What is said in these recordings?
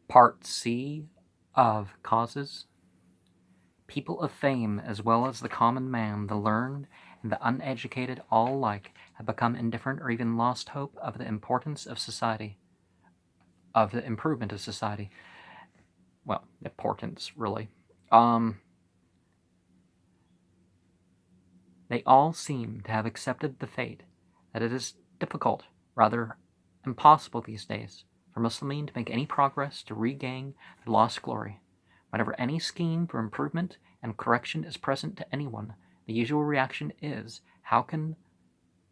Part C of Causes. People of fame, as well as the common man, the learned and the uneducated, all alike, have become indifferent or even lost hope of the importance of society, of the improvement of society. Well, importance, really. They all seem to have accepted the fate that it is difficult, rather impossible these days, for Muslimeen to make any progress to regain their lost glory. Whenever any scheme for improvement and correction is present to anyone, the usual reaction is, how can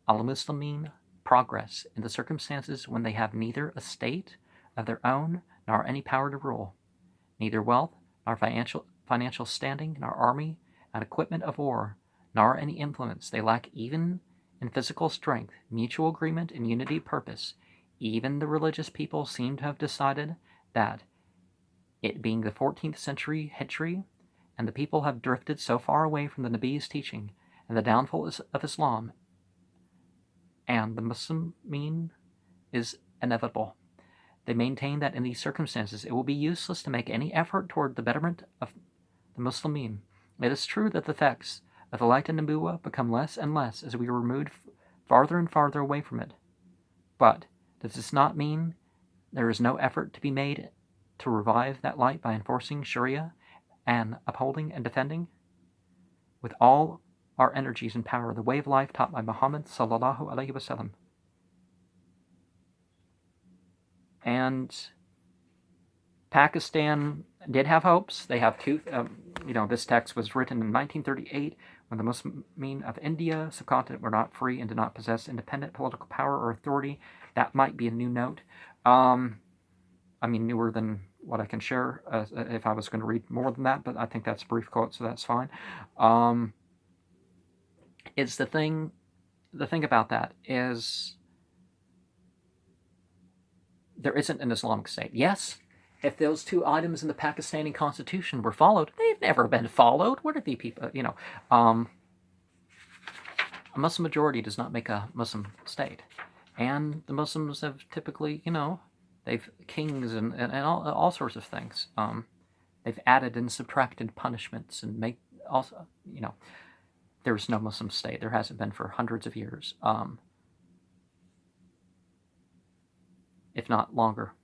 al-Muslimeen progress in the circumstances when they have neither a state of their own nor any power to rule, neither wealth nor financial standing nor army and equipment of war, nor any influence. They lack even in physical strength, mutual agreement, and unity of purpose. Even the religious people seem to have decided that, it being the 14th century Hijri, and the people have drifted so far away from the Nabi's teaching, and the downfall of Islam and the Muslimin is inevitable. They maintain that in these circumstances it will be useless to make any effort toward the betterment of the Muslimin. It is true that the effects of the light and Nubuwwah become less and less as we are removed farther and farther away from it. But does this not mean there is no effort to be made to revive that light by enforcing Sharia and upholding and defending with all our energies and power the way of life taught by Muhammad sallallahu alaihi wasallam? And Pakistan did have hopes. They have two. This text was written in 1938 when the Muslimin of India, subcontinent, were not free and did not possess independent political power or authority. That might be a new note. Newer than what I can share if I was going to read more than that, but I think that's a brief quote, so that's fine. It's the thing about that is there isn't an Islamic State. Yes, if those two items in the Pakistani constitution were followed, they've never been followed. What are the people, a Muslim majority does not make a Muslim state. And the Muslims have typically, they've kings and all sorts of things. They've added and subtracted punishments and make also, there's no Muslim state. There hasn't been for hundreds of years, if not longer.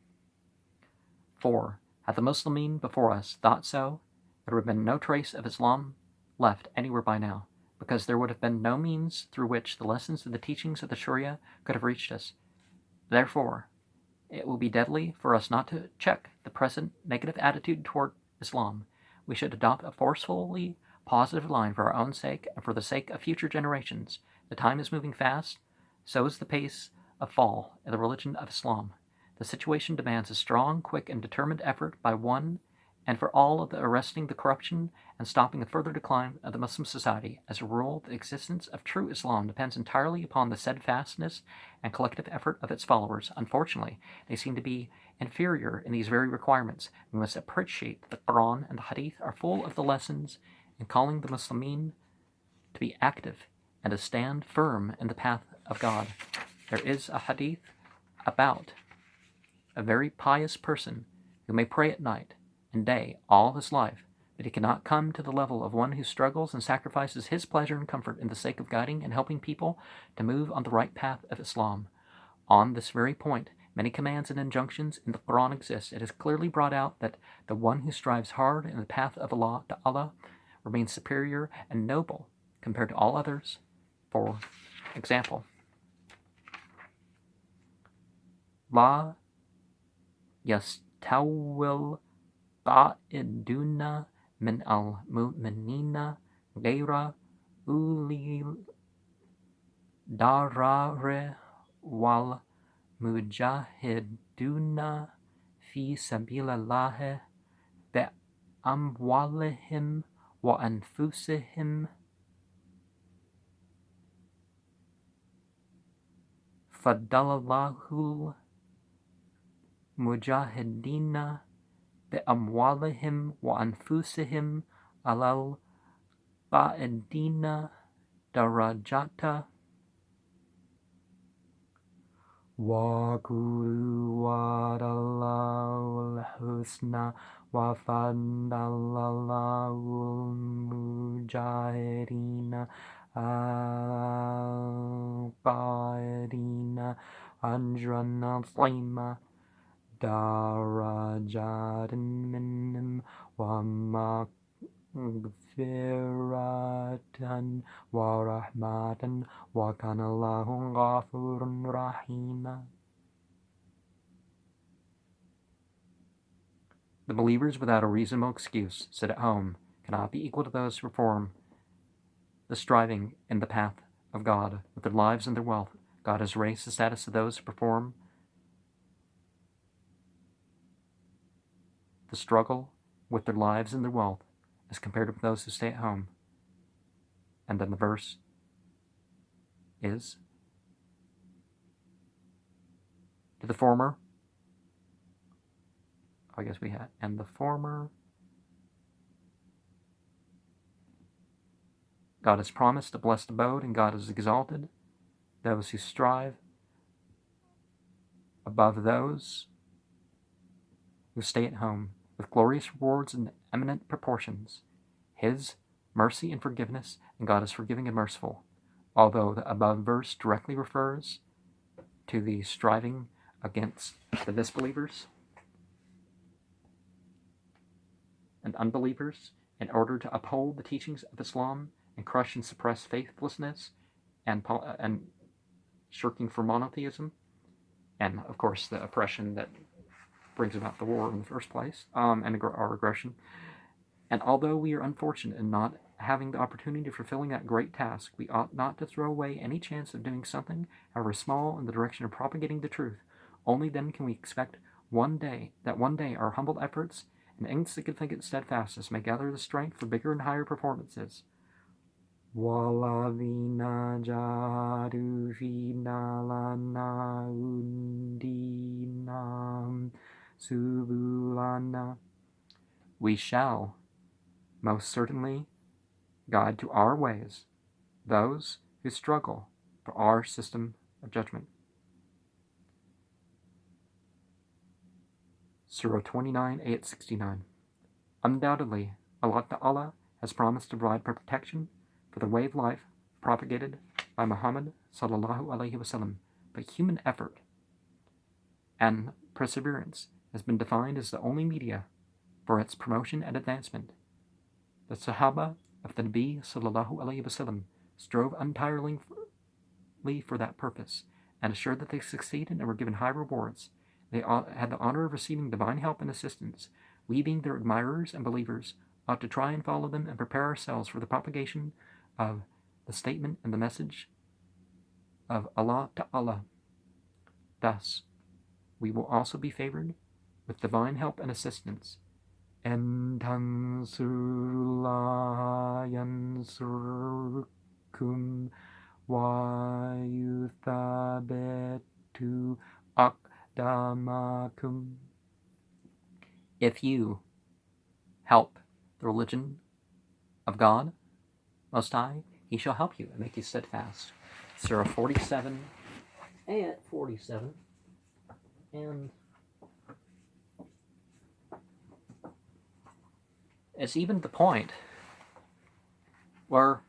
4. Had the Muslimin before us thought so, there would have been no trace of Islam left anywhere by now, because there would have been no means through which the lessons of the teachings of the Sharia could have reached us. Therefore, it will be deadly for us not to check the present negative attitude toward Islam. We should adopt a forcefully positive line for our own sake and for the sake of future generations. The time is moving fast, so is the pace of fall in the religion of Islam. The situation demands a strong, quick, and determined effort by one and for all of the arresting the corruption and stopping the further decline of the Muslim society. As a rule, the existence of true Islam depends entirely upon the steadfastness and collective effort of its followers. Unfortunately, they seem to be inferior in these very requirements. We must appreciate that the Quran and the Hadith are full of the lessons in calling the Muslimin to be active and to stand firm in the path of God. There is a Hadith about a very pious person who may pray at night and day all his life, but he cannot come to the level of one who struggles and sacrifices his pleasure and comfort in the sake of guiding and helping people to move on the right path of Islam. On this very point, many commands and injunctions in the Quran exist. It is clearly brought out that the one who strives hard in the path of Allah remains superior and noble compared to all others. For example, La yastawil qa'iduna min al-mu'minina ghayra ulil darare wal mujahiduna fi sabilillah bi amwalihim wa anfusihim fadalallahu mujahidina بأموالهم وأنفسهم على القائدين درجات وقولوا وعد الله الحسنى وفضل الله المجاهرين القائلين أجرا عظيما درجات منهم ومغفرة ورحمة وكان الله غفورا رحيما. The believers without a reasonable excuse sit at home cannot be equal to those who perform the striving in the path of God with their lives and their wealth. God has raised the status of those who perform the struggle with their lives and their wealth as compared with those who stay at home. And then the verse is, to the former, I guess we had, and the former, God has promised a blessed abode, and God has exalted those who strive above those who stay at home with glorious rewards and eminent proportions. His mercy and forgiveness, and God is forgiving and merciful, although the above verse directly refers to the striving against the disbelievers and unbelievers in order to uphold the teachings of Islam and crush and suppress faithlessness and shirking for monotheism, and of course the oppression that brings about the war in the first place, and our aggression. And although we are unfortunate in not having the opportunity of fulfilling that great task, we ought not to throw away any chance of doing something, however small, in the direction of propagating the truth. Only then can we expect one day our humble efforts and insignificant steadfastness may gather the strength for bigger and higher performances. وَالَّذِينَ جَاهَدُوا فِينَا لَنَهْدِيَنَّهُمْ سُبُلَنَا. We shall most certainly guide to our ways those who struggle for our system of judgment. Surah 29, Ayat 69. Undoubtedly, Allah Ta'ala has promised to provide protection for the way of life propagated by Muhammad sallallahu alaihi wasallam, but human effort and perseverance has been defined as the only media for its promotion and advancement. The Sahaba of the Nabi sallallahu alaihi wasallam strove untiringly for that purpose and assured that they succeeded and were given high rewards. They had the honor of receiving divine help and assistance. We, being their admirers and believers, ought to try and follow them and prepare ourselves for the propagation of the statement and the message of Allah Ta'ala. Thus, we will also be favored with divine help and assistance. إن تنصروا الله ينصركم ويثبت أقدامكم. If you help the religion of God Most High, He shall help you and make you steadfast. Surah 47, Ayat 47, and it's even the point where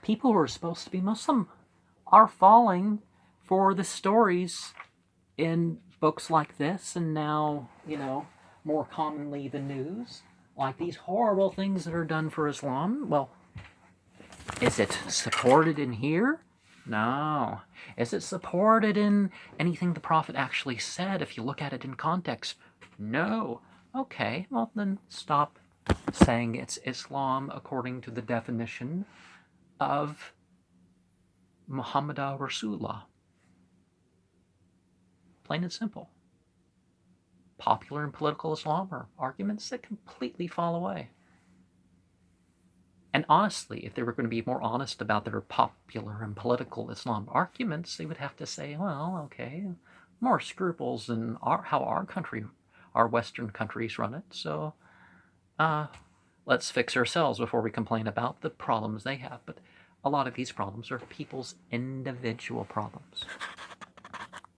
people who are supposed to be Muslim are falling for the stories in books like this, and now, more commonly the news, like these horrible things that are done for Islam. Well, is it supported in here? No. Is it supported in anything the Prophet actually said if you look at it in context? No. Okay, well then stop saying it's Islam according to the definition of Muhammad Rasulullah. Plain and simple. Popular and political Islam are arguments that completely fall away. And honestly, if they were going to be more honest about their popular and political Islam arguments, they would have to say, well, okay, more scruples than how our Western countries run it. So let's fix ourselves before we complain about the problems they have. But a lot of these problems are people's individual problems.